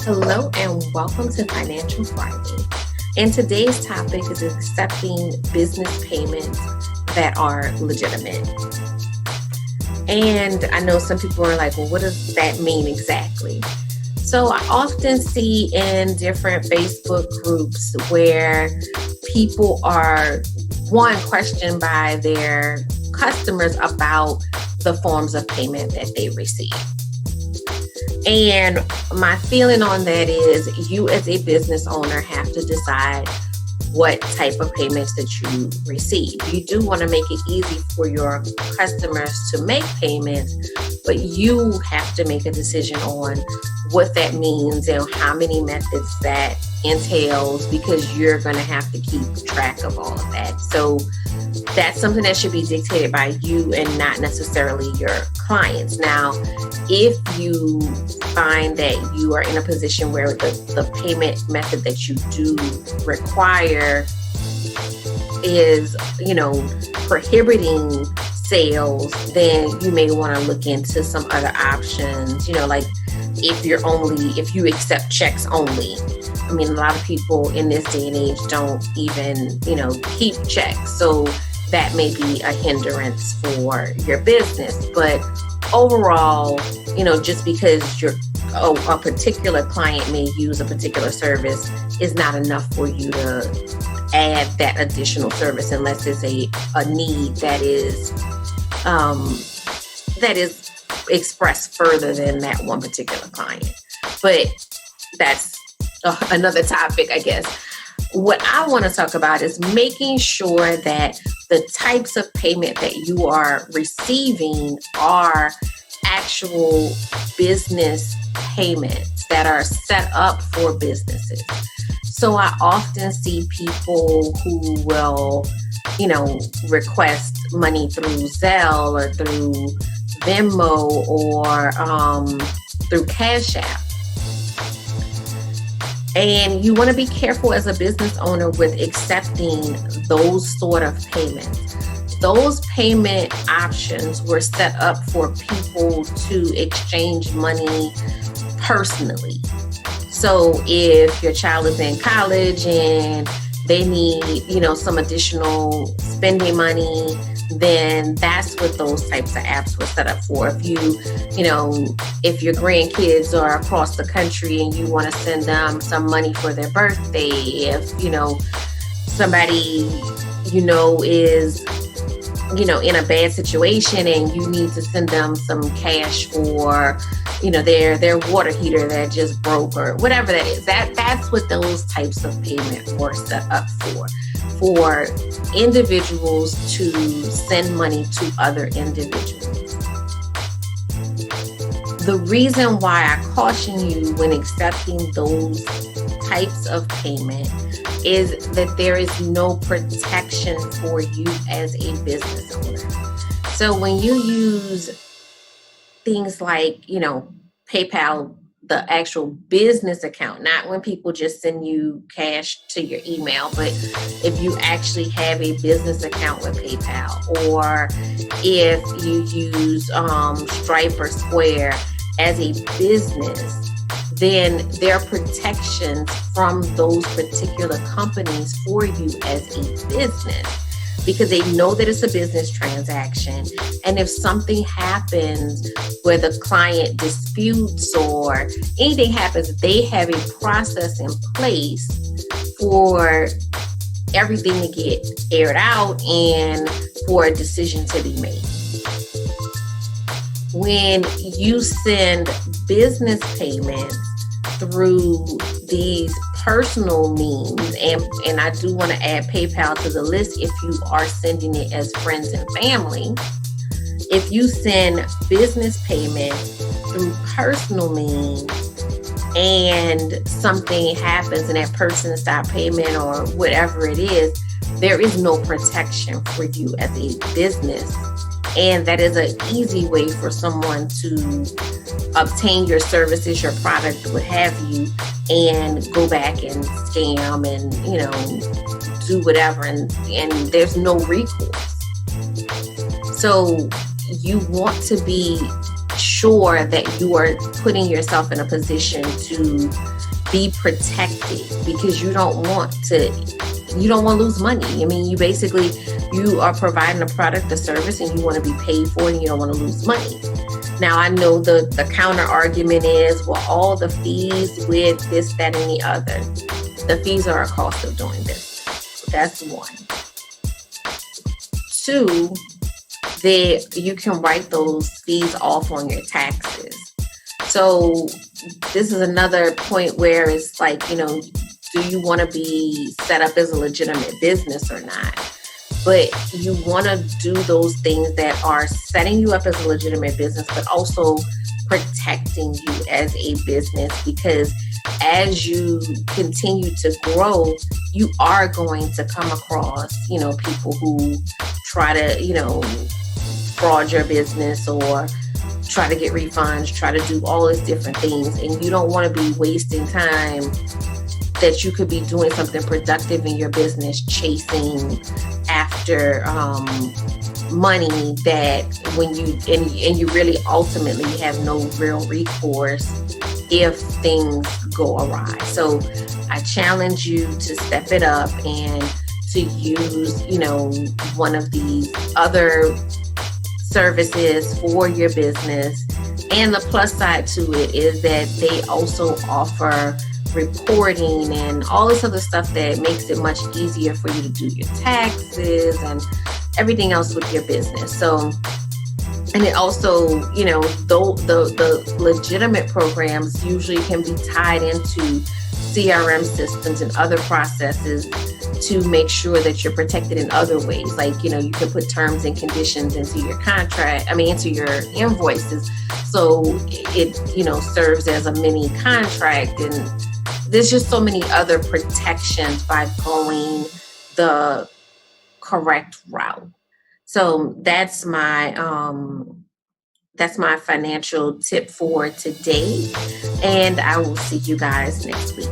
Hello and welcome to Financial Friday. And today's topic is accepting business payments that are legitimate. And I know some people are like, well, what does that mean exactly? So I often see in different Facebook groups where people are, questioned by their customers about the forms of payment that they receive. And my feeling on that is you as a business owner have to decide what type of payments that you receive. You do want to make it easy for your customers to make payments, but you have to make a decision on what that means and how many methods that entails, because you're going to have to keep track of all of that. So that's something that should be dictated by you and not necessarily your clients. Now, if you find that you are in a position where the payment method that you do require is, prohibiting sales, then you may want to look into some other options, like if you accept checks only. I mean, a lot of people in this day and age don't even, keep checks. So that may be a hindrance for your business. But overall, just because a particular client may use a particular service is not enough for you to add that additional service unless it's a need that is expressed further than that one particular client. But that's another topic, I guess. What I want to talk about is making sure that the types of payment that you are receiving are actual business payments that are set up for businesses. So I often see people who will, request money through Zelle or through Venmo or through Cash App. And you want to be careful as a business owner with accepting those sort of payments. Those payment options were set up for people to exchange money personally. So if your child is in college and they need, some additional spending money, then that's what those types of apps were set up for. If if your grandkids are across the country and you want to send them some money for their birthday, if, somebody, is, in a bad situation and you need to send them some cash for, their water heater that just broke or whatever that is, that's what those types of payment were set up for individuals to send money to other individuals. The reason why I caution you when accepting those types of payment is that there is no protection for you as a business owner. So when you use things like, PayPal, the actual business account, not when people just send you cash to your email, but if you actually have a business account with PayPal, or if you use Stripe or Square as a business, then there are protections from those particular companies for you as a business, because they know that it's a business transaction. And if something happens where the client disputes or anything happens, they have a process in place for everything to get aired out and for a decision to be made. When you send business payments through these personal means, and I do want to add PayPal to the list if you are sending it as friends and family. If you send business payment through personal means and something happens and that person stops payment or whatever it is, there is no protection for you as a business. And that is an easy way for someone to obtain your services, your product, what have you, and go back and scam and, do whatever. And there's no recourse. So you want to be sure that you are putting yourself in a position to be protected, because you don't want to lose money. I mean, you are providing a product, a service, and you want to be paid for it, and you don't want to lose money. Now, I know the counter argument is, well, all the fees with this, that, and the other. The fees are a cost of doing business. So that's one. Two, you can write those fees off on your taxes. So this is another point where it's like, do you want to be set up as a legitimate business or not? But you want to do those things that are setting you up as a legitimate business, but also protecting you as a business, because as you continue to grow, you are going to come across, people who try to, fraud your business or try to get refunds, try to do all these different things. And you don't want to be wasting time that you could be doing something productive in your business, chasing after money that when you really ultimately have no real recourse if things go awry. So I challenge you to step it up and to use, one of these other services for your business. And the plus side to it is that they also offer reporting and all this other stuff that makes it much easier for you to do your taxes and everything else with your business. So, and it also, though the legitimate programs usually can be tied into CRM systems and other processes to make sure that you're protected in other ways. Like, you can put terms and conditions into your into your invoices. So it, serves as a mini contract. And there's just so many other protections by going the correct route. So that's my financial tip for today. And I will see you guys next week.